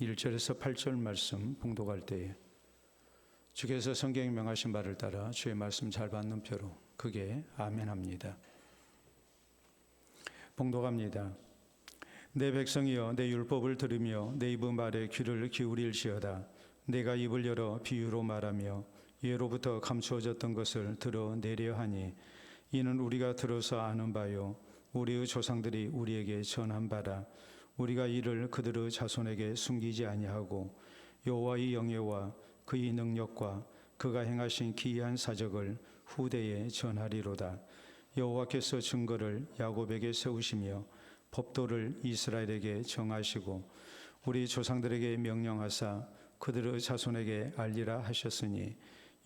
1절에서 8절 말씀 봉독할 때에 주께서 성경에 명하신 바를 따라 주의 말씀 잘 받는 표로 크게 아멘합니다. 봉독합니다. 내 백성이여 내 율법을 들으며 내 입의 말에 귀를 기울일지어다. 내가 입을 열어 비유로 말하며 예로부터 감추어졌던 것을 드러내려 하니 이는 우리가 들어서 아는 바요 우리의 조상들이 우리에게 전한 바라. 우리가 이를 그들의 자손에게 숨기지 아니하고 여호와의 영예와 그의 능력과 그가 행하신 기이한 사적을 후대에 전하리로다. 여호와께서 증거를 야곱에게 세우시며 법도를 이스라엘에게 정하시고 우리 조상들에게 명령하사 그들의 자손에게 알리라 하셨으니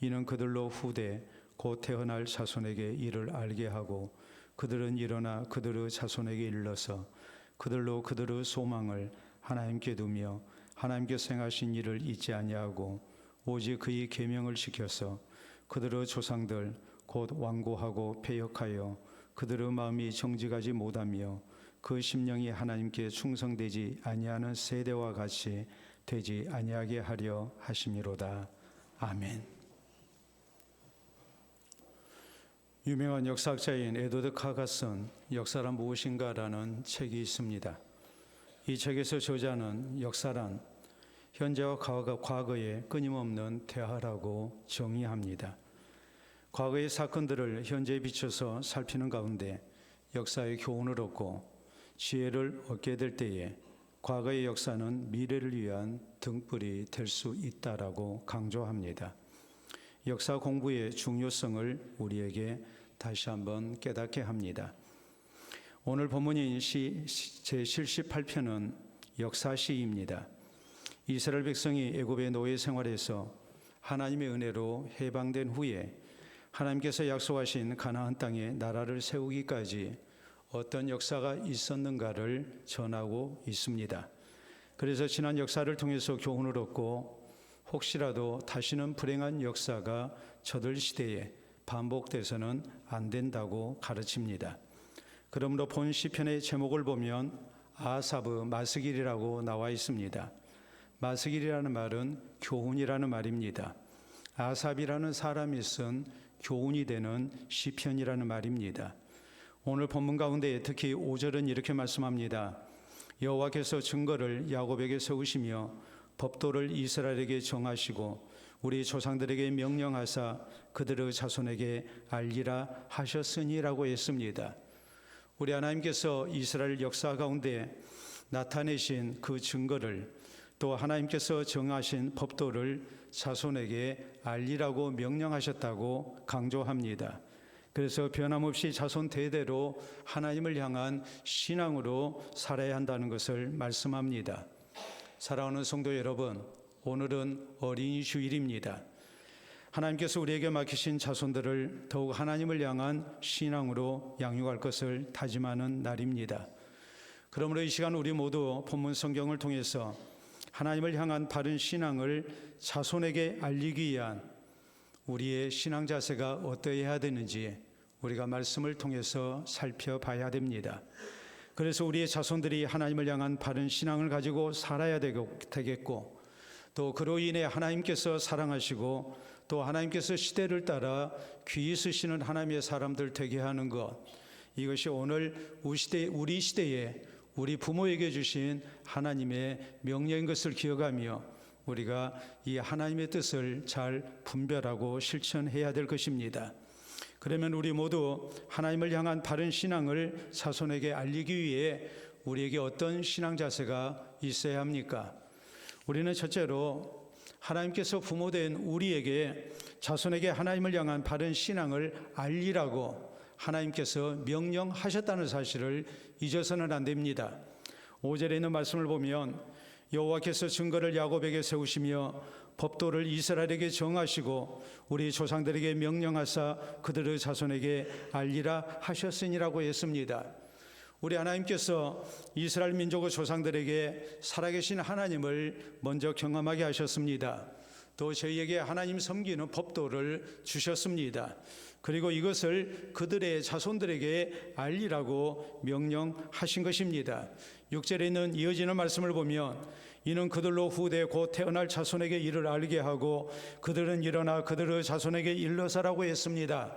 이는 그들로 후대 곧 태어날 자손에게 이를 알게 하고 그들은 일어나 그들의 자손에게 일러서 그들로 그들의 소망을 하나님께 두며 하나님께서 행하신 일을 잊지 아니하고 오직 그의 계명을 지켜서 그들의 조상들 곧 완고하고 패역하여 그들의 마음이 정직하지 못하며 그 심령이 하나님께 충성되지 아니하는 세대와 같이 되지 아니하게 하려 하심이로다. 아멘. 유명한 역사학자인 에드워드 카가 쓴 역사란 무엇인가라는 책이 있습니다. 이 책에서 저자는 역사란 현재와 과거의 끊임없는 대화라고 정의합니다. 과거의 사건들을 현재에 비춰서 살피는 가운데 역사의 교훈을 얻고 지혜를 얻게 될 때에 과거의 역사는 미래를 위한 등불이 될 수 있다라고 강조합니다. 역사 공부의 중요성을 우리에게 다시 한번 깨닫게 합니다. 오늘 본문인 제78편은 역사시입니다. 이스라엘 백성이 애굽의 노예 생활에서 하나님의 은혜로 해방된 후에 하나님께서 약속하신 가나안 땅에 나라를 세우기까지 어떤 역사가 있었는가를 전하고 있습니다. 그래서 지난 역사를 통해서 교훈을 얻고 혹시라도 다시는 불행한 역사가 저들 시대에 반복돼서는 안 된다고 가르칩니다. 그러므로 본 시편의 제목을 보면 아하삽의 마스길이라고 나와 있습니다. 마스길이라는 말은 교훈이라는 말입니다. 아하삽이라는 사람이 쓴 교훈이 되는 시편이라는 말입니다. 오늘 본문 가운데 특히 5절은 이렇게 말씀합니다. 여호와께서 증거를 야곱에게 세우시며 법도를 이스라엘에게 정하시고 우리 조상들에게 명령하사 그들의 자손에게 알리라 하셨으니라고 했습니다. 우리 하나님께서 이스라엘 역사 가운데 나타내신 그 증거를 또 하나님께서 정하신 법도를 자손에게 알리라고 명령하셨다고 강조합니다. 그래서 변함없이 자손 대대로 하나님을 향한 신앙으로 살아야 한다는 것을 말씀합니다. 사랑하는 성도 여러분, 오늘은 어린이 주일입니다. 하나님께서 우리에게 맡기신 자손들을 더욱 하나님을 향한 신앙으로 양육할 것을 다짐하는 날입니다. 그러므로 이 시간 우리 모두 본문 성경을 통해서 하나님을 향한 바른 신앙을 자손에게 알리기 위한 우리의 신앙 자세가 어떠해야 되는지 우리가 말씀을 통해서 살펴봐야 됩니다. 그래서 우리의 자손들이 하나님을 향한 바른 신앙을 가지고 살아야 되겠고 또 그로 인해 하나님께서 사랑하시고 또 하나님께서 시대를 따라 귀히 쓰시는 하나님의 사람들 되게 하는 것, 이것이 오늘 우리 시대에 우리 부모에게 주신 하나님의 명령인 것을 기억하며 우리가 이 하나님의 뜻을 잘 분별하고 실천해야 될 것입니다. 그러면 우리 모두 하나님을 향한 바른 신앙을 자손에게 알리기 위해 우리에게 어떤 신앙 자세가 있어야 합니까? 우리는 첫째로 하나님께서 부모된 우리에게 자손에게 하나님을 향한 바른 신앙을 알리라고 하나님께서 명령하셨다는 사실을 잊어서는 안 됩니다. 5절에 있는 말씀을 보면 여호와께서 증거를 야곱에게 세우시며 법도를 이스라엘에게 정하시고 우리 조상들에게 명령하사 그들의 자손에게 알리라 하셨으니라고 했습니다. 우리 하나님께서 이스라엘 민족의 조상들에게 살아계신 하나님을 먼저 경험하게 하셨습니다. 또 저희에게 하나님 섬기는 법도를 주셨습니다. 그리고 이것을 그들의 자손들에게 알리라고 명령하신 것입니다. 6절에 있는 이어지는 말씀을 보면 이는 그들로 후대 곧 태어날 자손에게 이를 알게 하고 그들은 일어나 그들의 자손에게 일러서라고 했습니다.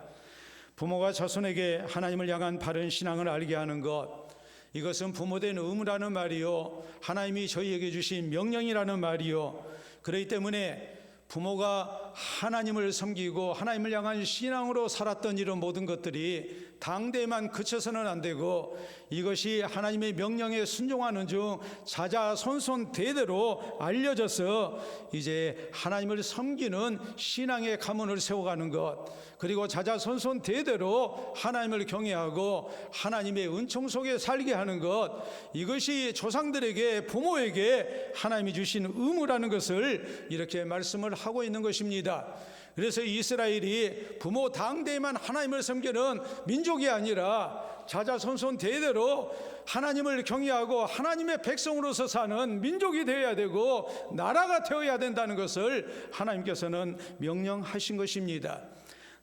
부모가 자손에게 하나님을 향한 바른 신앙을 알게 하는 것, 이것은 부모된 의무라는 말이요, 하나님이 저희에게 주신 명령이라는 말이요. 그렇기 때문에 부모가 하나님을 섬기고 하나님을 향한 신앙으로 살았던 이런 모든 것들이 당대에만 그쳐서는 안 되고, 이것이 하나님의 명령에 순종하는 중 자자손손 대대로 알려져서 이제 하나님을 섬기는 신앙의 가문을 세워가는 것, 그리고 자자손손 대대로 하나님을 경외하고 하나님의 은총 속에 살게 하는 것, 이것이 조상들에게, 부모에게 하나님이 주신 의무라는 것을 이렇게 말씀을 하고 있는 것입니다. 그래서 이스라엘이 부모 당대에만 하나님을 섬기는 민족이 아니라 자자손손 대대로 하나님을 경외하고 하나님의 백성으로서 사는 민족이 되어야 되고 나라가 되어야 된다는 것을 하나님께서는 명령하신 것입니다.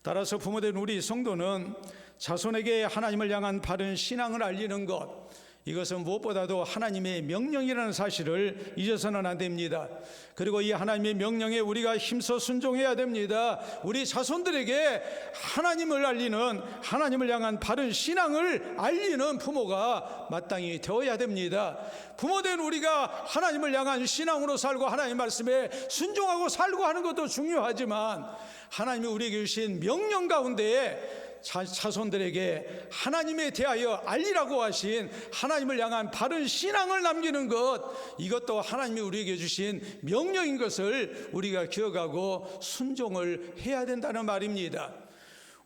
따라서 부모된 우리 성도는 자손에게 하나님을 향한 바른 신앙을 알리는 것, 이것은 무엇보다도 하나님의 명령이라는 사실을 잊어서는 안 됩니다. 그리고 이 하나님의 명령에 우리가 힘써 순종해야 됩니다. 우리 자손들에게 하나님을 알리는, 하나님을 향한 바른 신앙을 알리는 부모가 마땅히 되어야 됩니다. 부모된 우리가 하나님을 향한 신앙으로 살고 하나님 말씀에 순종하고 살고 하는 것도 중요하지만, 하나님이 우리에게 주신 명령 가운데에 자손들에게 하나님에 대하여 알리라고 하신 하나님을 향한 바른 신앙을 남기는 것, 이것도 하나님이 우리에게 주신 명령인 것을 우리가 기억하고 순종을 해야 된다는 말입니다.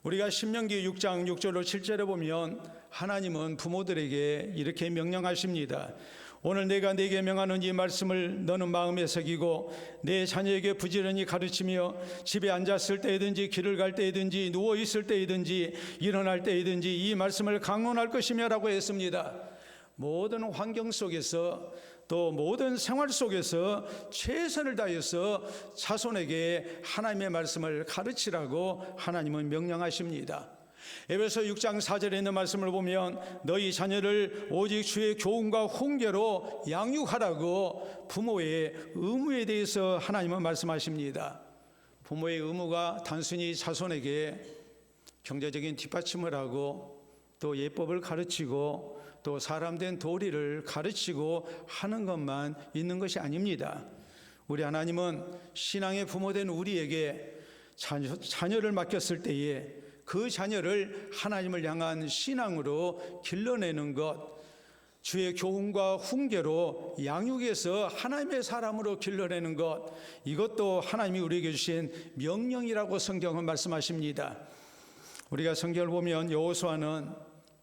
우리가 신명기 6장 6절로 7절에 보면 하나님은 부모들에게 이렇게 명령하십니다. 오늘 내가 네게 명하는 이 말씀을 너는 마음에 새기고 내 자녀에게 부지런히 가르치며 집에 앉았을 때이든지 길을 갈 때이든지 누워 있을 때이든지 일어날 때이든지 이 말씀을 강론할 것이며 라고 했습니다. 모든 환경 속에서 또 모든 생활 속에서 최선을 다해서 자손에게 하나님의 말씀을 가르치라고 하나님은 명령하십니다. 에베소 6장 4절에 있는 말씀을 보면 너희 자녀를 오직 주의 교훈과 훈계로 양육하라고 부모의 의무에 대해서 하나님은 말씀하십니다. 부모의 의무가 단순히 자손에게 경제적인 뒷받침을 하고 또 예법을 가르치고 또 사람된 도리를 가르치고 하는 것만 있는 것이 아닙니다. 우리 하나님은 신앙의 부모된 우리에게 자녀를 맡겼을 때에 그 자녀를 하나님을 향한 신앙으로 길러내는 것, 주의 교훈과 훈계로 양육해서 하나님의 사람으로 길러내는 것, 이것도 하나님이 우리에게 주신 명령이라고 성경은 말씀하십니다. 우리가 성경을 보면 여호수아는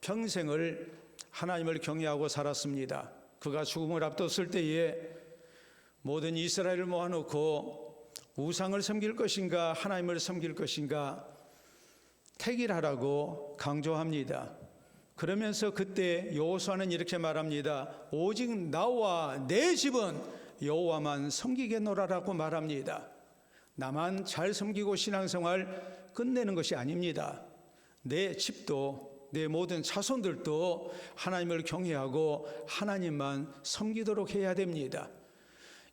평생을 하나님을 경외하고 살았습니다. 그가 죽음을 앞뒀을 때에 모든 이스라엘을 모아놓고 우상을 섬길 것인가 하나님을 섬길 것인가 택일하라고 강조합니다. 그러면서 그때 여호수아는 이렇게 말합니다. 오직 나와 내 집은 여호와만 섬기겠노라라고 말합니다. 나만 잘 섬기고 신앙생활 끝내는 것이 아닙니다. 내 집도 내 모든 자손들도 하나님을 경외하고 하나님만 섬기도록 해야 됩니다.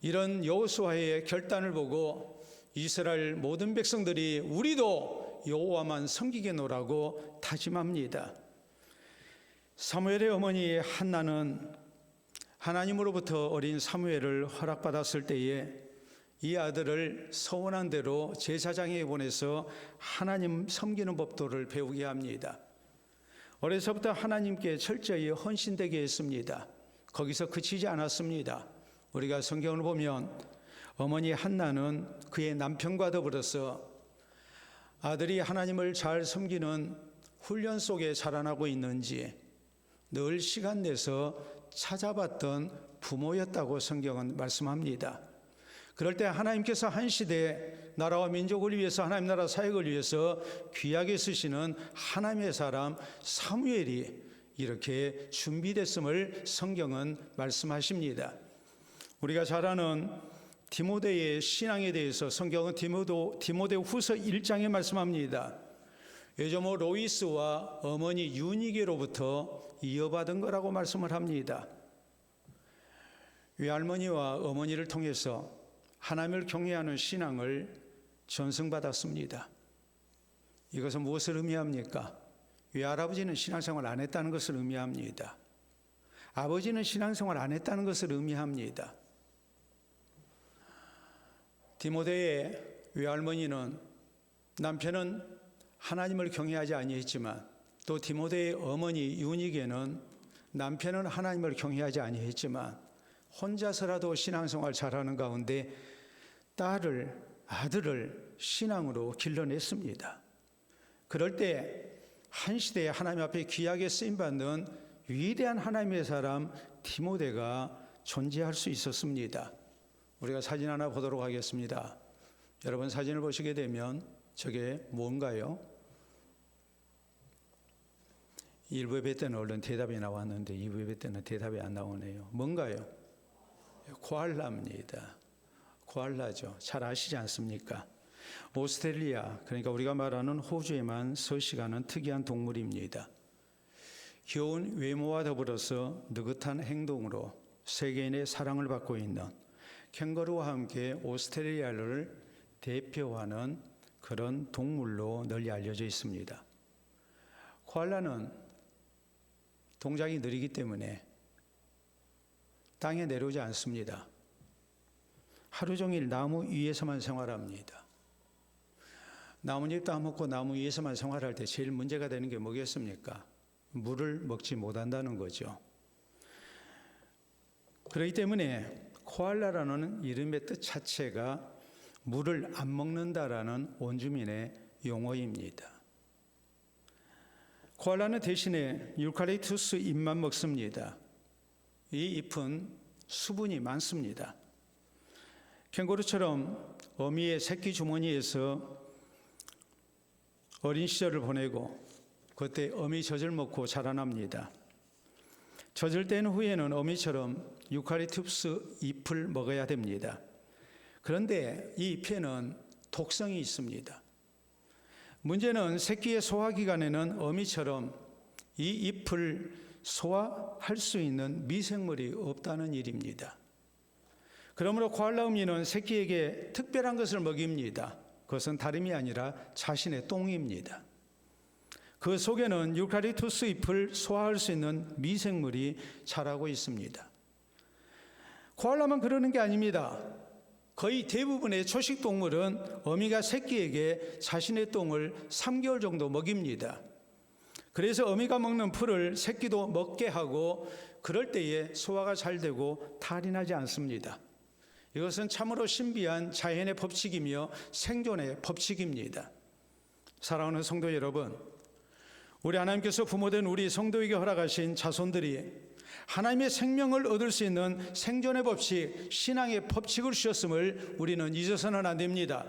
이런 여호수아의 결단을 보고 이스라엘 모든 백성들이 우리도 여호와만 섬기겠노라고 다짐합니다. 사무엘의 어머니 한나는 하나님으로부터 어린 사무엘을 허락받았을 때에 이 아들을 서원한 대로 제사장에게 보내서 하나님 섬기는 법도를 배우게 합니다. 어려서부터 하나님께 철저히 헌신되게 했습니다. 거기서 그치지 않았습니다. 우리가 성경을 보면 어머니 한나는 그의 남편과 더불어서 아들이 하나님을 잘 섬기는 훈련 속에 자라나고 있는지 늘 시간 내서 찾아봤던 부모였다고 성경은 말씀합니다. 그럴 때 하나님께서 한 시대 나라와 민족을 위해서 하나님 나라 사역을 위해서 귀하게 쓰시는 하나님의 사람 사무엘이 이렇게 준비됐음을 성경은 말씀하십니다. 우리가 잘 아는 디모데의 신앙에 대해서 성경은 디모데후서 1장에 말씀합니다. 외조모 로이스와 어머니 유니게로부터 이어받은 거라고 말씀을 합니다. 외할머니와 어머니를 통해서 하나님을 경외하는 신앙을 전승받았습니다. 이것은 무엇을 의미합니까? 외할아버지는 신앙생활 안 했다는 것을 의미합니다. 아버지는 신앙생활 안 했다는 것을 의미합니다. 디모데의 외할머니는 남편은 하나님을 경외하지 아니했지만 또 디모데의 어머니 유니게는 남편은 하나님을 경외하지 아니했지만 혼자서라도 신앙생활 잘하는 가운데 아들을 신앙으로 길러냈습니다. 그럴 때 한 시대에 하나님 앞에 귀하게 쓰임받는 위대한 하나님의 사람 디모데가 존재할 수 있었습니다. 우리가 사진 하나 보도록 하겠습니다. 여러분 사진을 보시게 되면 저게 뭔가요? 1부 예배 때는 얼른 대답이 나왔는데 2부 예배 때는 대답이 안 나오네요. 뭔가요? 코알라입니다. 코알라죠. 잘 아시지 않습니까? 오스트레일리아, 그러니까 우리가 말하는 호주에만 서식하는 특이한 동물입니다. 귀여운 외모와 더불어서 느긋한 행동으로 세계인의 사랑을 받고 있는 캥거루와 함께 오스트레일리아를 대표하는 그런 동물로 널리 알려져 있습니다. 코알라는 동작이 느리기 때문에 땅에 내려오지 않습니다. 하루 종일 나무 위에서만 생활합니다. 나뭇잎도 안 먹고 나무 위에서만 생활할 때 제일 문제가 되는 게 뭐겠습니까? 물을 먹지 못한다는 거죠. 그렇기 때문에 코알라라는 이름의 뜻 자체가 물을 안 먹는다라는 원주민의 용어입니다. 코알라는 대신에 유칼립투스 잎만 먹습니다. 이 잎은 수분이 많습니다. 캥거루처럼 어미의 새끼 주머니에서 어린 시절을 보내고 그때 어미 젖을 먹고 자라납니다. 젖을 뗀 후에는 어미처럼 유칼립투스 잎을 먹어야 됩니다. 그런데 이 잎에는 독성이 있습니다. 문제는 새끼의 소화기관에는 어미처럼 이 잎을 소화할 수 있는 미생물이 없다는 일입니다. 그러므로 코알라 어미는 새끼에게 특별한 것을 먹입니다. 그것은 다름이 아니라 자신의 똥입니다. 그 속에는 유칼립투스 잎을 소화할 수 있는 미생물이 자라고 있습니다. 코알라만 그러는 게 아닙니다. 거의 대부분의 초식 동물은 어미가 새끼에게 자신의 똥을 3개월 정도 먹입니다. 그래서 어미가 먹는 풀을 새끼도 먹게 하고 그럴 때에 소화가 잘 되고 탈이 나지 않습니다. 이것은 참으로 신비한 자연의 법칙이며 생존의 법칙입니다. 사랑하는 성도 여러분, 우리 하나님께서 부모된 우리 성도에게 허락하신 자손들이 하나님의 생명을 얻을 수 있는 생존의 법칙, 신앙의 법칙을 주셨음을 우리는 잊어서는 안 됩니다.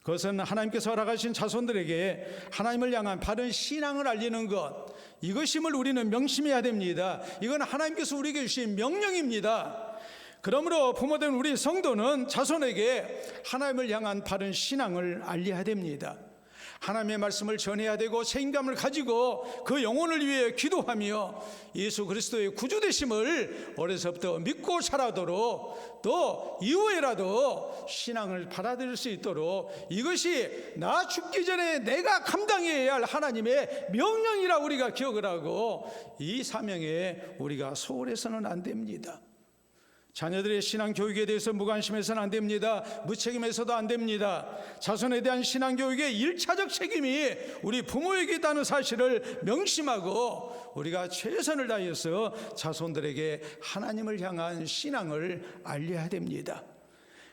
그것은 하나님께서 허락하신 자손들에게 하나님을 향한 바른 신앙을 알리는 것, 이것임을 우리는 명심해야 됩니다. 이건 하나님께서 우리에게 주신 명령입니다. 그러므로 부모된 우리 성도는 자손에게 하나님을 향한 바른 신앙을 알려야 됩니다. 하나님의 말씀을 전해야 되고 책임감을 가지고 그 영혼을 위해 기도하며 예수 그리스도의 구주 되심을 어려서부터 믿고 자라도록 또 이후에라도 신앙을 받아들일 수 있도록 이것이 나 죽기 전에 내가 감당해야 할 하나님의 명령이라 우리가 기억을 하고 이 사명에 우리가 소홀해서는 안 됩니다. 자녀들의 신앙 교육에 대해서 무관심해서는 안 됩니다. 무책임해서도 안 됩니다. 자손에 대한 신앙 교육의 1차적 책임이 우리 부모에게 있다는 사실을 명심하고 우리가 최선을 다해서 자손들에게 하나님을 향한 신앙을 알려야 됩니다.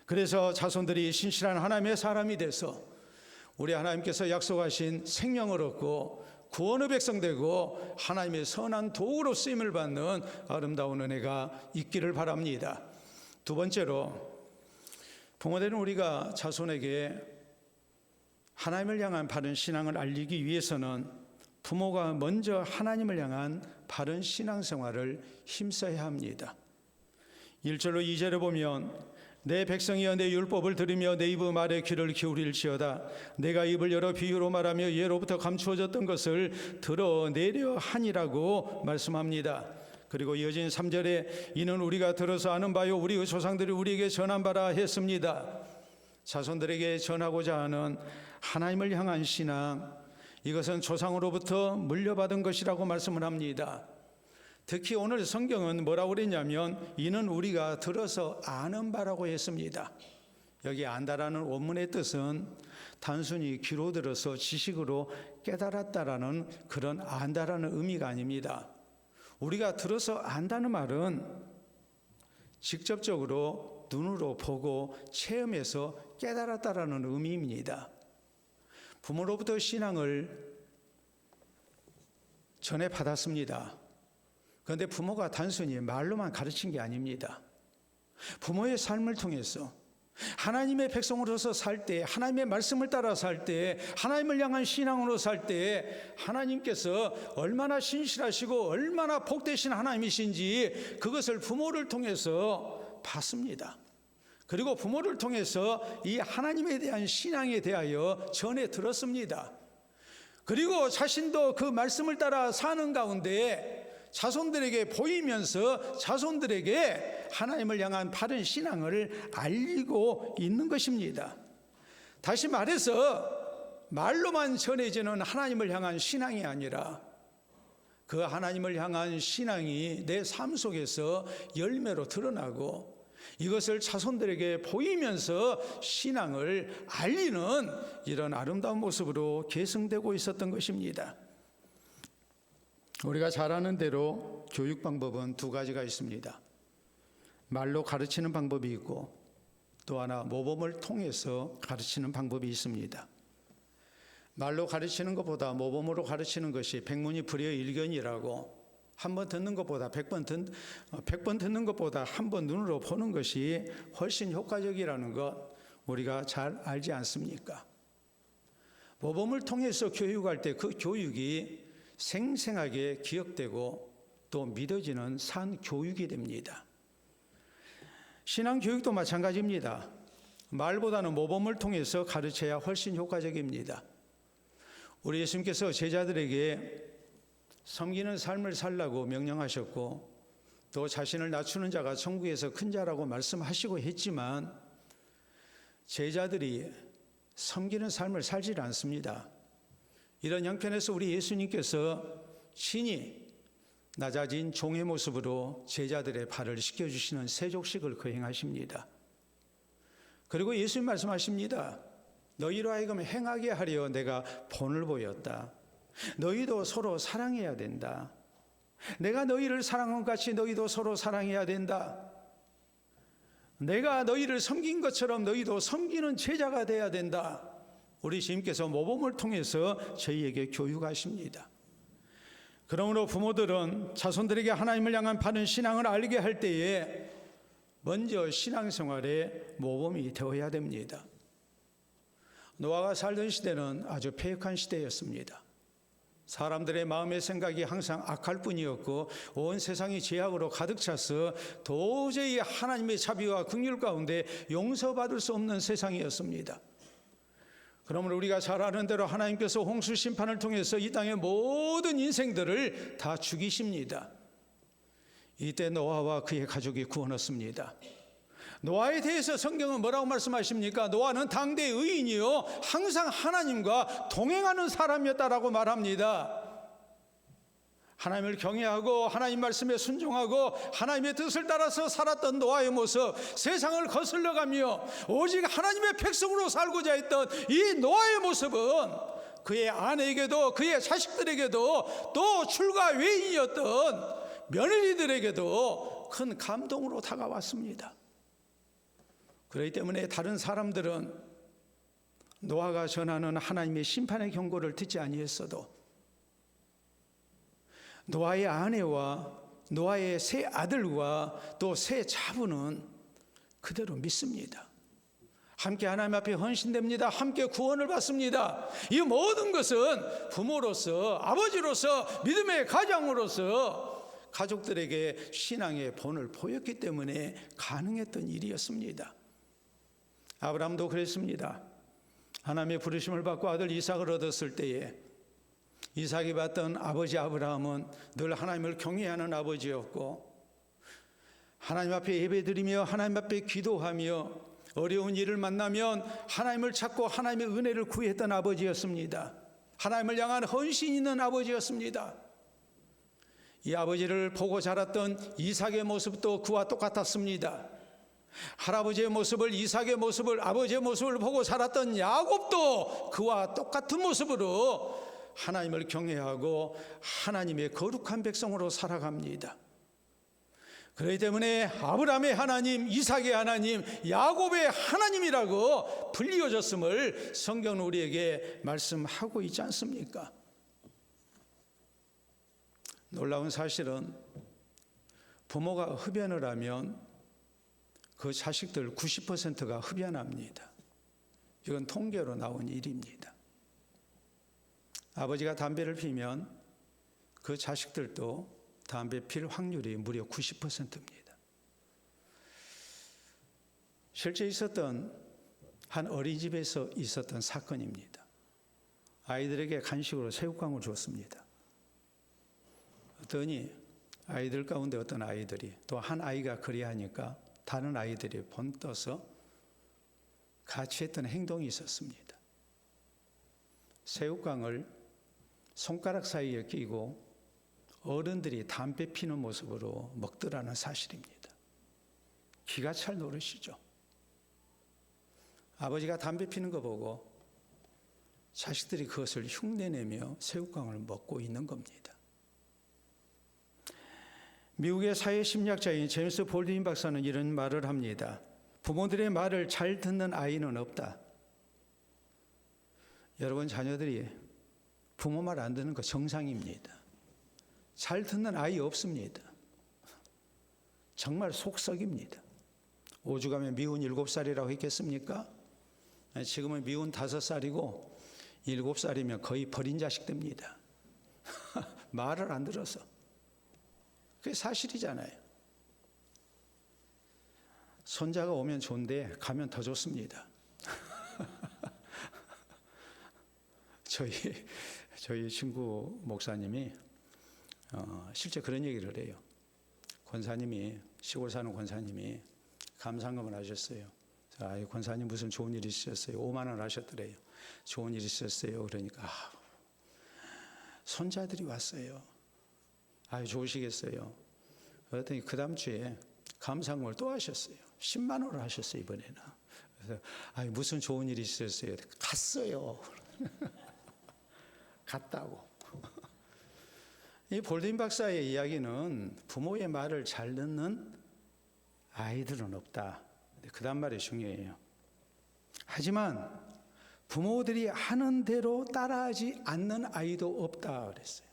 그래서 자손들이 신실한 하나님의 사람이 돼서 우리 하나님께서 약속하신 생명을 얻고 구원의 백성 되고 하나님의 선한 도구로 쓰임을 받는 아름다운 은혜가 있기를 바랍니다. 두 번째로, 부모되는 우리가 자손에게 하나님을 향한 바른 신앙을 알리기 위해서는 부모가 먼저 하나님을 향한 바른 신앙생활을 힘써야 합니다. 1절로 2절에 보면 내 백성이여 내 율법을 들으며 내 입의 말에 귀를 기울일지어다. 내가 입을 열어 비유로 말하며 예로부터 감추어졌던 것을 드러내려 하니라고 말씀합니다. 그리고 이어진 3절에 이는 우리가 들어서 아는 바요 우리의 조상들이 우리에게 전한 바라 했습니다. 자손들에게 전하고자 하는 하나님을 향한 신앙, 이것은 조상으로부터 물려받은 것이라고 말씀을 합니다. 특히 오늘 성경은 뭐라고 그랬냐면 이는 우리가 들어서 아는 바라고 했습니다. 여기 안다라는 원문의 뜻은 단순히 귀로 들어서 지식으로 깨달았다라는 그런 안다라는 의미가 아닙니다. 우리가 들어서 안다는 말은 직접적으로 눈으로 보고 체험해서 깨달았다라는 의미입니다. 부모로부터 신앙을 전해 받았습니다. 그런데 부모가 단순히 말로만 가르친 게 아닙니다. 부모의 삶을 통해서 하나님의 백성으로서 살 때, 하나님의 말씀을 따라 살 때, 하나님을 향한 신앙으로 살 때 하나님께서 얼마나 신실하시고 얼마나 복되신 하나님이신지 그것을 부모를 통해서 봤습니다. 그리고 부모를 통해서 이 하나님에 대한 신앙에 대하여 전해 들었습니다. 그리고 자신도 그 말씀을 따라 사는 가운데 자손들에게 보이면서 자손들에게 하나님을 향한 바른 신앙을 알리고 있는 것입니다. 다시 말해서 말로만 전해지는 하나님을 향한 신앙이 아니라 그 하나님을 향한 신앙이 내 삶 속에서 열매로 드러나고 이것을 자손들에게 보이면서 신앙을 알리는 이런 아름다운 모습으로 계승되고 있었던 것입니다. 우리가 잘 아는 대로 교육 방법은 두 가지가 있습니다. 말로 가르치는 방법이 있고 또 하나 모범을 통해서 가르치는 방법이 있습니다. 말로 가르치는 것보다 모범으로 가르치는 것이 백문이 불여일견이라고 한 번 듣는 것보다 100번 듣는 것보다 한 번 눈으로 보는 것이 훨씬 효과적이라는 것 우리가 잘 알지 않습니까? 모범을 통해서 교육할 때 그 교육이 생생하게 기억되고 또 믿어지는 산 교육이 됩니다. 신앙 교육도 마찬가지입니다. 말보다는 모범을 통해서 가르쳐야 훨씬 효과적입니다. 우리 예수님께서 제자들에게 섬기는 삶을 살라고 명령하셨고 또 자신을 낮추는 자가 천국에서 큰 자라고 말씀하시고 했지만 제자들이 섬기는 삶을 살지 않습니다. 이런 형편에서 우리 예수님께서 친히 낮아진 종의 모습으로 제자들의 발을 씻겨주시는 세족식을 거행하십니다. 그리고 예수님 말씀하십니다. 너희로 하여금 행하게 하려 내가 본을 보였다. 너희도 서로 사랑해야 된다. 내가 너희를 사랑한 것 같이 너희도 서로 사랑해야 된다. 내가 너희를 섬긴 것처럼 너희도 섬기는 제자가 돼야 된다. 우리 주님께서 모범을 통해서 저희에게 교육하십니다. 그러므로 부모들은 자손들에게 하나님을 향한 바른 신앙을 알게 할 때에 먼저 신앙생활에 모범이 되어야 됩니다. 노아가 살던 시대는 아주 패역한 시대였습니다. 사람들의 마음의 생각이 항상 악할 뿐이었고 온 세상이 죄악으로 가득 차서 도저히 하나님의 자비와 긍휼 가운데 용서받을 수 없는 세상이었습니다. 그러므로 우리가 잘 아는 대로 하나님께서 홍수 심판을 통해서 이 땅의 모든 인생들을 다 죽이십니다. 이때 노아와 그의 가족이 구원 얻습니다. 노아에 대해서 성경은 뭐라고 말씀하십니까? 노아는 당대 의인이요 항상 하나님과 동행하는 사람이었다라고 말합니다. 하나님을 경외하고 하나님 말씀에 순종하고 하나님의 뜻을 따라서 살았던 노아의 모습, 세상을 거슬러가며 오직 하나님의 백성으로 살고자 했던 이 노아의 모습은 그의 아내에게도 그의 자식들에게도 또 출가 외인이었던 며느리들에게도 큰 감동으로 다가왔습니다. 그렇기 때문에 다른 사람들은 노아가 전하는 하나님의 심판의 경고를 듣지 아니했어도 노아의 아내와 노아의 세 아들과 또 세 자부는 그대로 믿습니다. 함께 하나님 앞에 헌신됩니다. 함께 구원을 받습니다. 이 모든 것은 부모로서 아버지로서 믿음의 가장으로서 가족들에게 신앙의 본을 보였기 때문에 가능했던 일이었습니다. 아브라함도 그랬습니다. 하나님의 부르심을 받고 아들 이삭을 얻었을 때에 이삭이 받던 아버지 아브라함은 늘 하나님을 경외하는 아버지였고, 하나님 앞에 예배드리며 하나님 앞에 기도하며 어려운 일을 만나면 하나님을 찾고 하나님의 은혜를 구했던 아버지였습니다. 하나님을 향한 헌신 있는 아버지였습니다. 이 아버지를 보고 자랐던 이삭의 모습도 그와 똑같았습니다. 할아버지의 모습을, 이삭의 모습을, 아버지의 모습을 보고 자랐던 야곱도 그와 똑같은 모습으로 하나님을 경외하고 하나님의 거룩한 백성으로 살아갑니다. 그렇기 때문에 아브라함의 하나님, 이삭의 하나님, 야곱의 하나님이라고 불리워졌음을 성경은 우리에게 말씀하고 있지 않습니까? 놀라운 사실은 부모가 흡연을 하면 그 자식들 90%가 흡연합니다. 이건 통계로 나온 일입니다. 아버지가 담배를 피면 그 자식들도 담배 필 확률이 무려 90%입니다. 실제 있었던 한 어린이집에서 있었던 사건입니다. 아이들에게 간식으로 새우깡을 줬습니다. 그랬더니 아이들 가운데 어떤 아이들이, 또 한 아이가 그리하니까 다른 아이들이 번떠서 같이 했던 행동이 있었습니다. 새우깡을 손가락 사이에 끼고 어른들이 담배 피는 모습으로 먹더라는 사실입니다. 기가 찰 노릇이죠. 아버지가 담배 피는 거 보고 자식들이 그것을 흉내내며 새우깡을 먹고 있는 겁니다. 미국의 사회심리학자인 제임스 볼드윈 박사는 이런 말을 합니다. 부모들의 말을 잘 듣는 아이는 없다. 여러분, 자녀들이 부모 말 안 듣는 거 정상입니다. 잘 듣는 아이 없습니다. 정말 속썩입니다. 오죽하면 미운 7살이라고 했겠습니까? 지금은 미운 5살이고 7살이면 거의 버린 자식 됩니다. 말을 안 들어서. 그게 사실이잖아요. 손자가 오면 좋은데 가면 더 좋습니다. 저희 친구 목사님이 실제 그런 얘기를 해요. 권사님이, 시골 사는 권사님이 감상금을 하셨어요. 권사님 무슨 좋은 일이 있으셨어요? 5만 원 하셨더래요. 좋은 일이 있었어요. 그러니까 손자들이 왔어요. 좋으시겠어요. 그랬더니 그 다음 주에 감상금을 또 하셨어요. 10만 원을 하셨어요, 이번에는. 그래서 무슨 좋은 일이 있었어요? 갔어요. 갔다고. 이 볼드윈 박사의 이야기는 부모의 말을 잘 듣는 아이들은 없다. 그 다음 말이 중요해요. 하지만 부모들이 하는 대로 따라하지 않는 아이도 없다 그랬어요.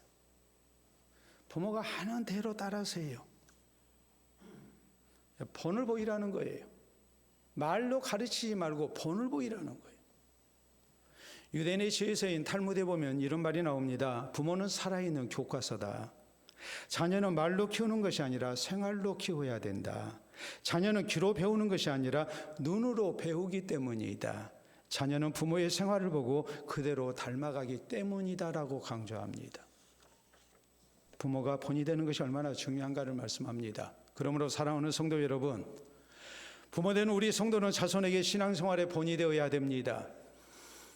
부모가 하는 대로 따라서요. 본을 보이라는 거예요. 말로 가르치지 말고 본을 보이라는 거예요. 유대인의 지혜서인 탈무드에 보면 이런 말이 나옵니다. 부모는 살아있는 교과서다. 자녀는 말로 키우는 것이 아니라 생활로 키워야 된다. 자녀는 귀로 배우는 것이 아니라 눈으로 배우기 때문이다. 자녀는 부모의 생활을 보고 그대로 닮아가기 때문이다라고 강조합니다. 부모가 본이 되는 것이 얼마나 중요한가를 말씀합니다. 그러므로 사랑하는 성도 여러분, 부모된 우리 성도는 자손에게 신앙생활의 본이 되어야 됩니다.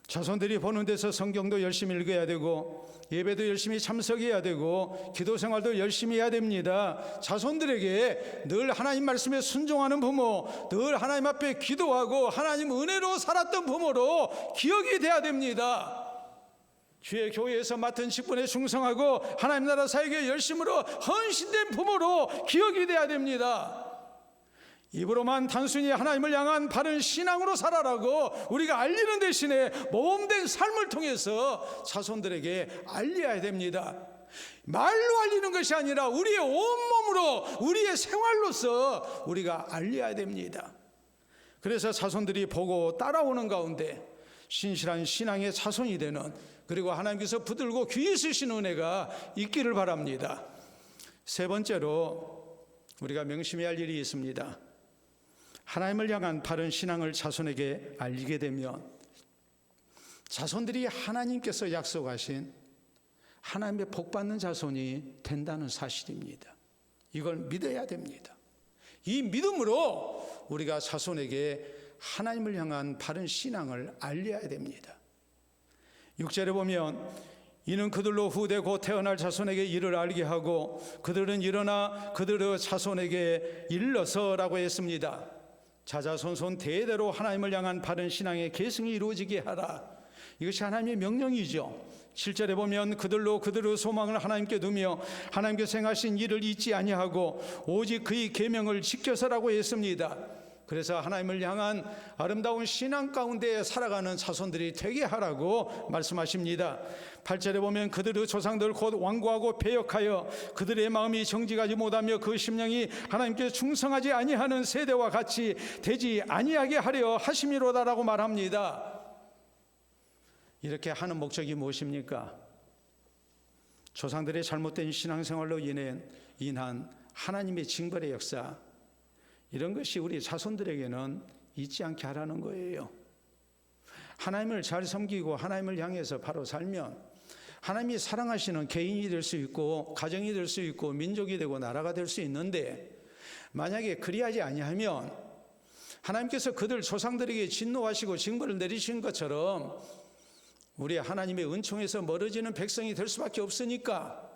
자손들이 보는 데서 성경도 열심히 읽어야 되고 예배도 열심히 참석해야 되고 기도 생활도 열심히 해야 됩니다. 자손들에게 늘 하나님 말씀에 순종하는 부모, 늘 하나님 앞에 기도하고 하나님 은혜로 살았던 부모로 기억이 돼야 됩니다. 주의 교회에서 맡은 직분에 충성하고 하나님 나라 사역에 열심으로 헌신된 부모로 기억이 돼야 됩니다. 입으로만 단순히 하나님을 향한 바른 신앙으로 살아라고 우리가 알리는 대신에 모험된 삶을 통해서 자손들에게 알려야 됩니다. 말로 알리는 것이 아니라 우리의 온몸으로, 우리의 생활로서 우리가 알려야 됩니다. 그래서 자손들이 보고 따라오는 가운데 신실한 신앙의 자손이 되는, 그리고 하나님께서 붙들고 귀히 쓰시는 은혜가 있기를 바랍니다. 세 번째로 우리가 명심해야 할 일이 있습니다. 하나님을 향한 바른 신앙을 자손에게 알리게 되면 자손들이 하나님께서 약속하신 하나님의 복받는 자손이 된다는 사실입니다. 이걸 믿어야 됩니다. 이 믿음으로 우리가 자손에게 하나님을 향한 바른 신앙을 알려야 됩니다. 6절에 보면 이는 그들로 후대 곧 태어날 자손에게 이를 알게 하고 그들은 일어나 그들의 자손에게 일러서라고 했습니다. 자자손손 대대로 하나님을 향한 바른 신앙의 계승이 이루어지게 하라. 이것이 하나님의 명령이죠. 7절에 보면 그들로 그들의 소망을 하나님께 두며 하나님께서 행하신 일을 잊지 아니하고 오직 그의 계명을 지켜서라고 했습니다. 그래서 하나님을 향한 아름다운 신앙 가운데 살아가는 자손들이 되게 하라고 말씀하십니다. 8절에 보면 그들의 조상들 곧 완고하고 패역하여 그들의 마음이 정직하지 못하며 그 심령이 하나님께 충성하지 아니하는 세대와 같이 되지 아니하게 하려 하심이로다라고 말합니다. 이렇게 하는 목적이 무엇입니까? 조상들의 잘못된 신앙생활로 인한 하나님의 징벌의 역사, 이런 것이 우리 자손들에게는 잊지 않게 하라는 거예요. 하나님을 잘 섬기고 하나님을 향해서 바로 살면 하나님이 사랑하시는 개인이 될 수 있고 가정이 될 수 있고 민족이 되고 나라가 될 수 있는데, 만약에 그리하지 아니하면 하나님께서 그들 조상들에게 진노하시고 징벌을 내리신 것처럼 우리 하나님의 은총에서 멀어지는 백성이 될 수밖에 없으니까,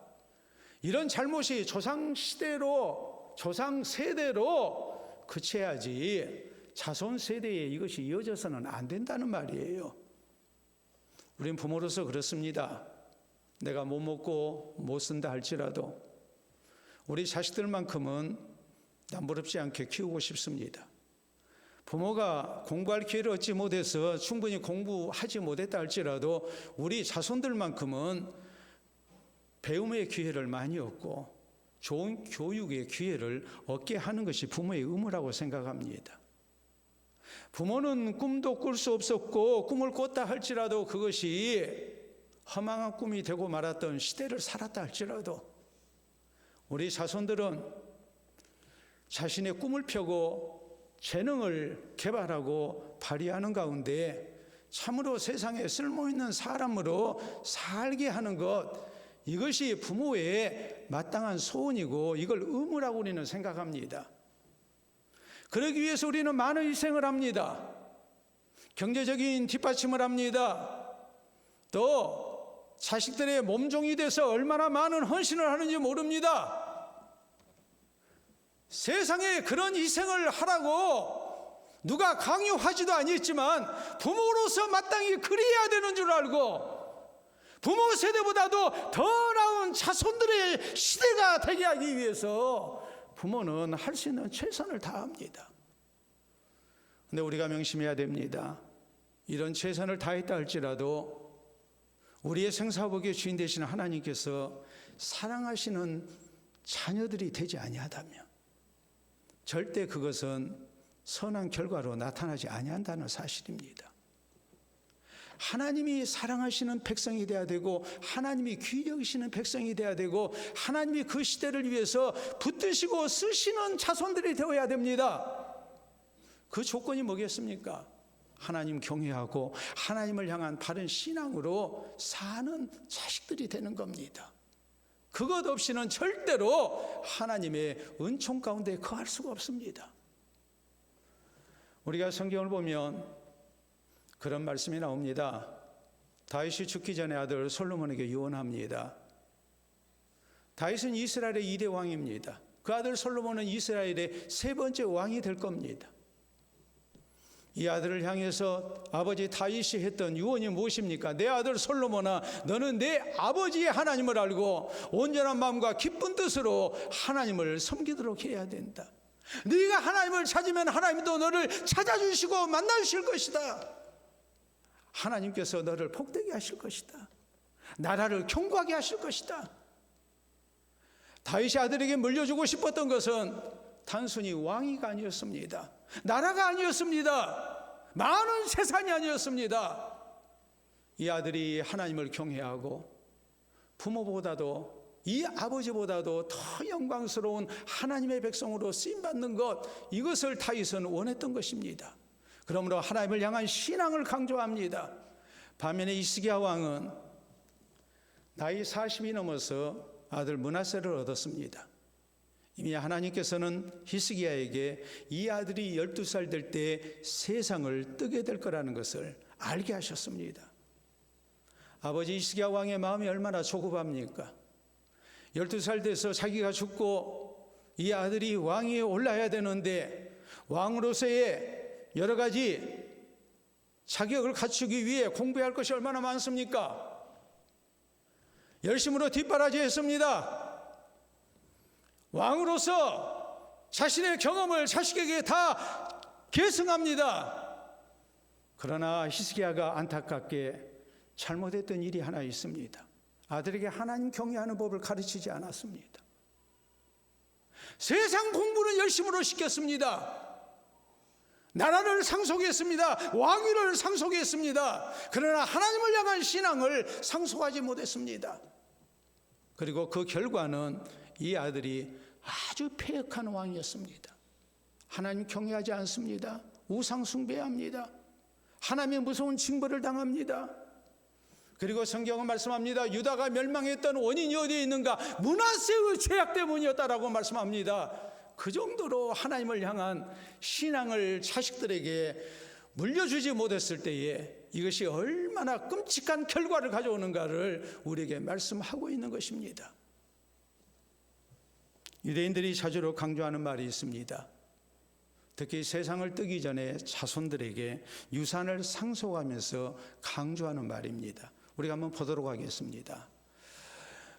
이런 잘못이 조상 시대로 조상 세대로 그쳐야지 자손 세대에 이것이 이어져서는 안 된다는 말이에요. 우린 부모로서 그렇습니다. 내가 못 먹고 못 쓴다 할지라도 우리 자식들만큼은 남부럽지 않게 키우고 싶습니다. 부모가 공부할 기회를 얻지 못해서 충분히 공부하지 못했다 할지라도 우리 자손들만큼은 배움의 기회를 많이 얻고 좋은 교육의 기회를 얻게 하는 것이 부모의 의무라고 생각합니다. 부모는 꿈도 꿀 수 없었고 꿈을 꿨다 할지라도 그것이 허망한 꿈이 되고 말았던 시대를 살았다 할지라도 우리 자손들은 자신의 꿈을 펴고 재능을 개발하고 발휘하는 가운데 참으로 세상에 쓸모있는 사람으로 살게 하는 것, 이것이 부모의 마땅한 소원이고 이걸 의무라고 우리는 생각합니다. 그러기 위해서 우리는 많은 희생을 합니다. 경제적인 뒷받침을 합니다. 또 자식들의 몸종이 돼서 얼마나 많은 헌신을 하는지 모릅니다. 세상에 그런 희생을 하라고 누가 강요하지도 아니했지만 부모로서 마땅히 그래야 되는 줄 알고 부모 세대보다도 더 나은 자손들의 시대가 되게 하기 위해서 부모는 할 수 있는 최선을 다합니다. 그런데 우리가 명심해야 됩니다. 이런 최선을 다했다 할지라도 우리의 생사복의 주인 되시는 하나님께서 사랑하시는 자녀들이 되지 아니하다면 절대 그것은 선한 결과로 나타나지 아니한다는 사실입니다. 하나님이 사랑하시는 백성이 되어야 되고 하나님이 귀히 여기시는 백성이 되어야 되고 하나님이 그 시대를 위해서 붙드시고 쓰시는 자손들이 되어야 됩니다. 그 조건이 뭐겠습니까? 하나님 경외하고 하나님을 향한 바른 신앙으로 사는 자식들이 되는 겁니다. 그것 없이는 절대로 하나님의 은총 가운데 거할 수가 없습니다. 우리가 성경을 보면 그런 말씀이 나옵니다. 다윗이 죽기 전에 아들 솔로몬에게 유언합니다. 다윗은 이스라엘의 2대 왕입니다. 그 아들 솔로몬은 이스라엘의 3번째 왕이 될 겁니다. 이 아들을 향해서 아버지 다윗이 했던 유언이 무엇입니까? 내 아들 솔로몬아, 너는 내 아버지의 하나님을 알고 온전한 마음과 기쁜 뜻으로 하나님을 섬기도록 해야 된다. 네가 하나님을 찾으면 하나님도 너를 찾아주시고 만나주실 것이다. 하나님께서 너를 복되게 하실 것이다. 나라를 견고하게 하실 것이다. 다윗이 아들에게 물려주고 싶었던 것은 단순히 왕위가 아니었습니다. 나라가 아니었습니다. 많은 재산이 아니었습니다. 이 아들이 하나님을 경외하고 부모보다도 이 아버지보다도 더 영광스러운 하나님의 백성으로 쓰임받는 것, 이것을 다윗은 원했던 것입니다. 그러므로 하나님을 향한 신앙을 강조합니다. 반면에 히스기야 왕은 나이 40이 넘어서 아들 므낫세를 얻었습니다. 이미 하나님께서는 히스기야에게 이 아들이 12살 될 때 세상을 뜨게 될 거라는 것을 알게 하셨습니다. 아버지 히스기야 왕의 마음이 얼마나 조급합니까? 12살 돼서 자기가 죽고 이 아들이 왕위에 올라야 되는데 왕으로서의 여러 가지 자격을 갖추기 위해 공부해야 할 것이 얼마나 많습니까? 열심으로 뒷바라지했습니다. 왕으로서 자신의 경험을 자식에게 다 계승합니다. 그러나 히스기야가 안타깝게 잘못했던 일이 하나 있습니다. 아들에게 하나님 경외하는 법을 가르치지 않았습니다. 세상 공부는 열심으로 시켰습니다. 나라를 상속했습니다. 왕위를 상속했습니다. 그러나 하나님을 향한 신앙을 상속하지 못했습니다. 그리고 그 결과는 이 아들이 아주 패역한 왕이었습니다. 하나님 경외하지 않습니다. 우상 숭배합니다. 하나님의 무서운 징벌을 당합니다. 그리고 성경은 말씀합니다. 유다가 멸망했던 원인이 어디에 있는가? 므낫세의 죄악 때문이었다라고 말씀합니다. 그 정도로 하나님을 향한 신앙을 자식들에게 물려주지 못했을 때에 이것이 얼마나 끔찍한 결과를 가져오는가를 우리에게 말씀하고 있는 것입니다. 유대인들이 자주로 강조하는 말이 있습니다. 특히 세상을 뜨기 전에 자손들에게 유산을 상속하면서 강조하는 말입니다. 우리가 한번 보도록 하겠습니다.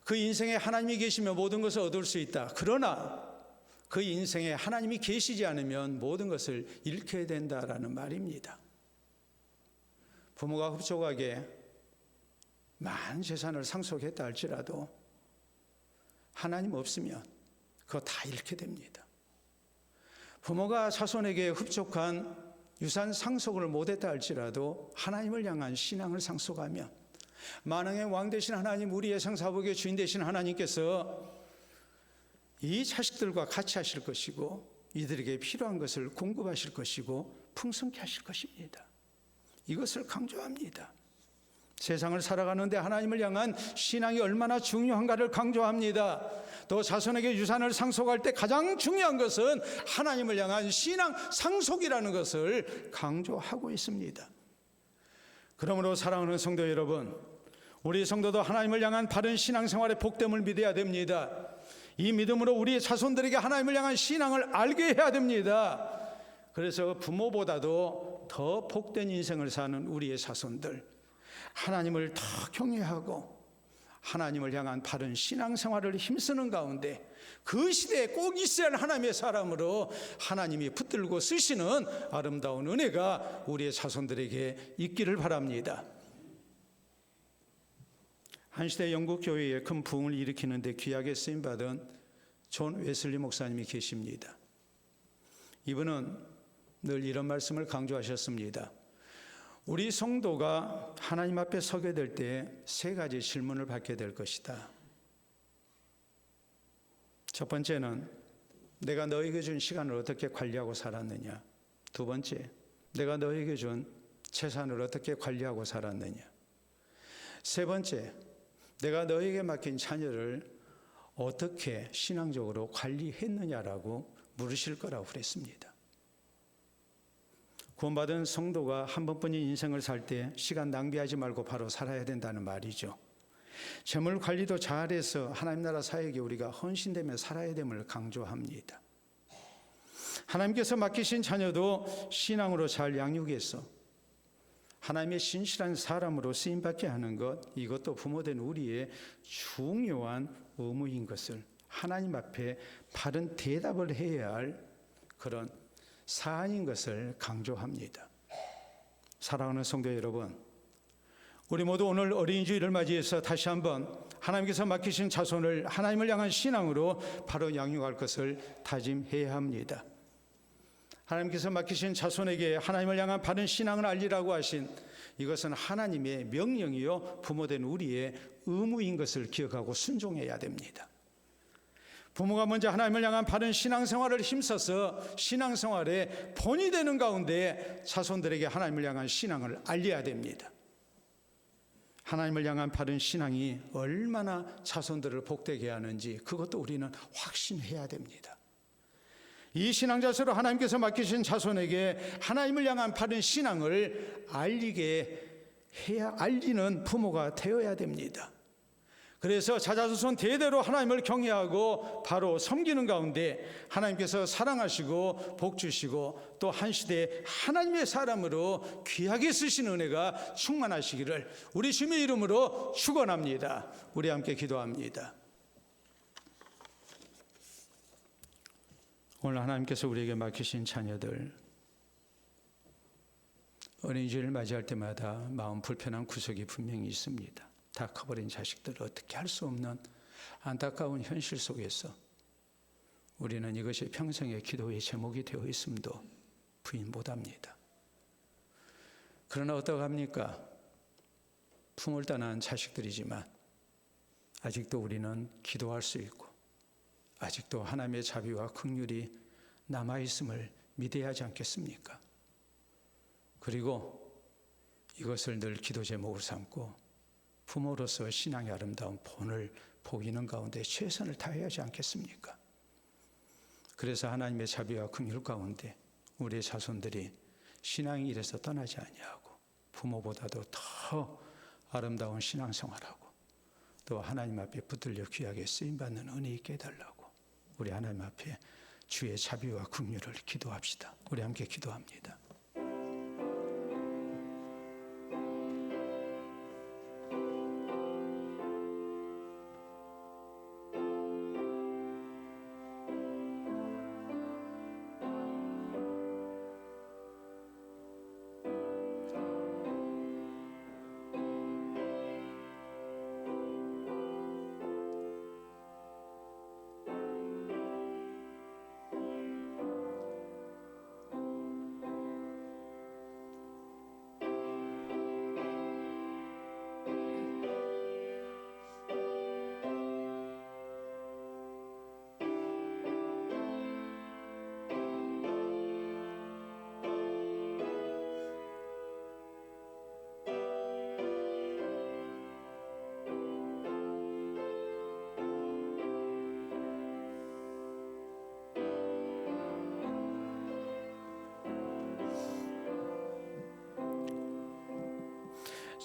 그 인생에 하나님이 계시면 모든 것을 얻을 수 있다. 그러나 그 인생에 하나님이 계시지 않으면 모든 것을 잃게 된다라는 말입니다. 부모가 흡족하게 많은 재산을 상속했다 할지라도 하나님 없으면 그거 다 잃게 됩니다. 부모가 자손에게 흡족한 유산 상속을 못했다 할지라도 하나님을 향한 신앙을 상속하면 만왕의 왕 되신 하나님, 우리의 생사복의 주인 되신 하나님께서 이 자식들과 같이 하실 것이고 이들에게 필요한 것을 공급하실 것이고 풍성케 하실 것입니다. 이것을 강조합니다. 세상을 살아가는데 하나님을 향한 신앙이 얼마나 중요한가를 강조합니다. 또 자손에게 유산을 상속할 때 가장 중요한 것은 하나님을 향한 신앙 상속이라는 것을 강조하고 있습니다. 그러므로 사랑하는 성도 여러분, 우리 성도도 하나님을 향한 바른 신앙생활의 복됨을 믿어야 됩니다. 이 믿음으로 우리의 자손들에게 하나님을 향한 신앙을 알게 해야 됩니다. 그래서 부모보다도 더 복된 인생을 사는 우리의 자손들, 하나님을 더 경외하고 하나님을 향한 바른 신앙생활을 힘쓰는 가운데 그 시대에 꼭 있어야 할 하나님의 사람으로 하나님이 붙들고 쓰시는 아름다운 은혜가 우리의 자손들에게 있기를 바랍니다. 한 시대 영국 교회에 큰 부흥을 일으키는 데 귀하게 쓰임받은 존 웨슬리 목사님이 계십니다. 이분은 늘 이런 말씀을 강조하셨습니다. 우리 성도가 하나님 앞에 서게 될 때 세 가지 질문을 받게 될 것이다. 첫 번째는 내가 너에게 준 시간을 어떻게 관리하고 살았느냐. 두 번째, 내가 너에게 준 재산을 어떻게 관리하고 살았느냐. 세 번째, 내가 너에게 맡긴 자녀를 어떻게 신앙적으로 관리했느냐라고 물으실 거라고 그랬습니다. 구원받은 성도가 한 번뿐인 인생을 살 때 시간 낭비하지 말고 바로 살아야 된다는 말이죠. 재물 관리도 잘해서 하나님 나라 사역에 우리가 헌신되며 살아야 됨을 강조합니다. 하나님께서 맡기신 자녀도 신앙으로 잘 양육해서 하나님의 신실한 사람으로 쓰임받게 하는 것, 이것도 부모된 우리의 중요한 의무인 것을 하나님 앞에 바른 대답을 해야 할 그런 사안인 것을 강조합니다. 사랑하는 성도 여러분, 우리 모두 오늘 어린이 주일을 맞이해서 다시 한번 하나님께서 맡기신 자손을 하나님을 향한 신앙으로 바로 양육할 것을 다짐해야 합니다. 하나님께서 맡기신 자손에게 하나님을 향한 바른 신앙을 알리라고 하신 이것은 하나님의 명령이요 부모된 우리의 의무인 것을 기억하고 순종해야 됩니다. 부모가 먼저 하나님을 향한 바른 신앙생활을 힘써서 신앙생활의 본이 되는 가운데 자손들에게 하나님을 향한 신앙을 알려야 됩니다. 하나님을 향한 바른 신앙이 얼마나 자손들을 복되게 하는지 그것도 우리는 확신해야 됩니다. 이 신앙자세로 하나님께서 맡기신 자손에게 하나님을 향한 바른 신앙을 알리는 부모가 되어야 됩니다. 그래서 자자손 대대로 하나님을 경외하고 바로 섬기는 가운데 하나님께서 사랑하시고 복 주시고 또 한 시대에 하나님의 사람으로 귀하게 쓰시는 은혜가 충만하시기를 우리 주님의 이름으로 축원합니다. 우리 함께 기도합니다. 오늘 하나님께서 우리에게 맡기신 자녀들, 어린이집을 맞이할 때마다 마음 불편한 구석이 분명히 있습니다. 다 커버린 자식들을 어떻게 할 수 없는 안타까운 현실 속에서 우리는 이것이 평생의 기도의 제목이 되어 있음도 부인 못합니다. 그러나 어떡합니까? 품을 떠난 자식들이지만 아직도 우리는 기도할 수 있고 아직도 하나님의 자비와 긍휼이 남아있음을 믿어야 하지 않겠습니까? 그리고 이것을 늘 기도 제목으로 삼고 부모로서 신앙의 아름다운 본을 보이는 가운데 최선을 다해야 하지 않겠습니까? 그래서 하나님의 자비와 긍휼 가운데 우리의 자손들이 신앙의 길에서 떠나지 아니하고 부모보다도 더 아름다운 신앙생활하고 또 하나님 앞에 붙들려 귀하게 쓰임받는 은혜 있게 해달라고 우리 하나님 앞에 주의 자비와 긍휼을 기도합시다. 우리 함께 기도합니다.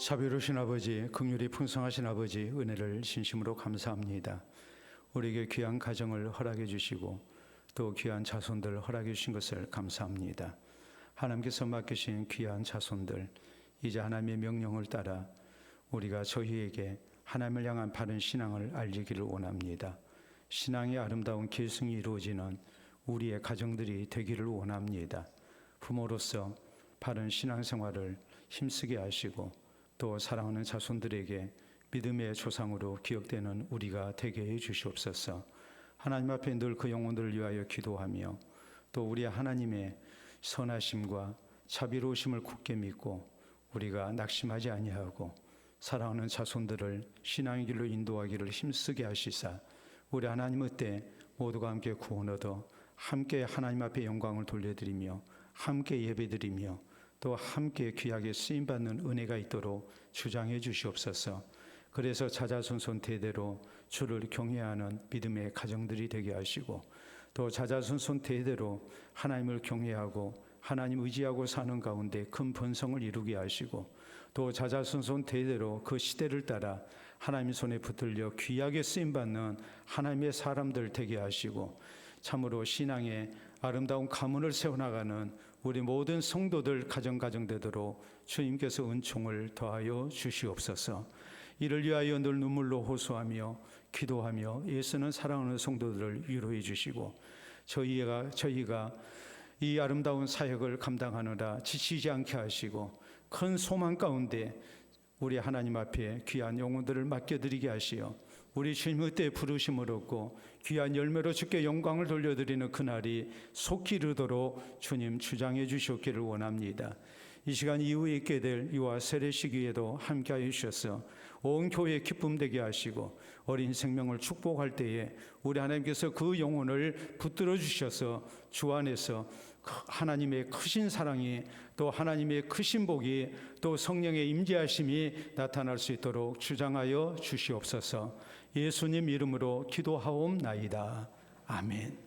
자비로우신 아버지, 긍휼이 풍성하신 아버지, 은혜를 진심으로 감사합니다. 우리에게 귀한 가정을 허락해 주시고 또 귀한 자손들을 허락해 주신 것을 감사합니다. 하나님께서 맡기신 귀한 자손들, 이제 하나님의 명령을 따라 우리가 저희에게 하나님을 향한 바른 신앙을 알리기를 원합니다. 신앙의 아름다운 계승이 이루어지는 우리의 가정들이 되기를 원합니다. 부모로서 바른 신앙생활을 힘쓰게 하시고 또 사랑하는 자손들에게 믿음의 조상으로 기억되는 우리가 되게 해 주시옵소서. 하나님 앞에 늘 그 영혼들을 위하여 기도하며 또 우리 하나님의 선하심과 자비로우심을 굳게 믿고 우리가 낙심하지 아니하고 사랑하는 자손들을 신앙의 길로 인도하기를 힘쓰게 하시사 우리 하나님의 때 모두가 함께 구원 얻어 함께 하나님 앞에 영광을 돌려드리며 함께 예배드리며 또 함께 귀하게 쓰임받는 은혜가 있도록 주장해 주시옵소서. 그래서 자자손손 대대로 주를 경외하는 믿음의 가정들이 되게 하시고 또 자자손손 대대로 하나님을 경외하고 하나님 의지하고 사는 가운데 큰 번성을 이루게 하시고 또 자자손손 대대로 그 시대를 따라 하나님의 손에 붙들려 귀하게 쓰임받는 하나님의 사람들 되게 하시고 참으로 신앙의 아름다운 가문을 세워나가는 우리 모든 성도들 가정 되도록 주님께서 은총을 더하여 주시옵소서. 이를 위하여 늘 눈물로 호소하며 기도하며 애쓰는 사랑하는 성도들을 위로해 주시고 저희가 이 아름다운 사역을 감당하느라 지치지 않게 하시고 큰 소망 가운데 우리 하나님 앞에 귀한 영혼들을 맡겨드리게 하시어 우리 주님의 때 부르심을 얻고 귀한 열매로 주께 영광을 돌려드리는 그날이 속히 이르도록 주님 주장해 주시옵기를 원합니다. 이 시간 이후에 있게 될 이와 세례 시기에도 함께하여 주셔서 온 교회에 기쁨 되게 하시고 어린 생명을 축복할 때에 우리 하나님께서 그 영혼을 붙들어 주셔서 주 안에서 하나님의 크신 사랑이 또 하나님의 크신 복이 또 성령의 임재하심이 나타날 수 있도록 주장하여 주시옵소서. 예수님 이름으로 기도하옵나이다. 아멘.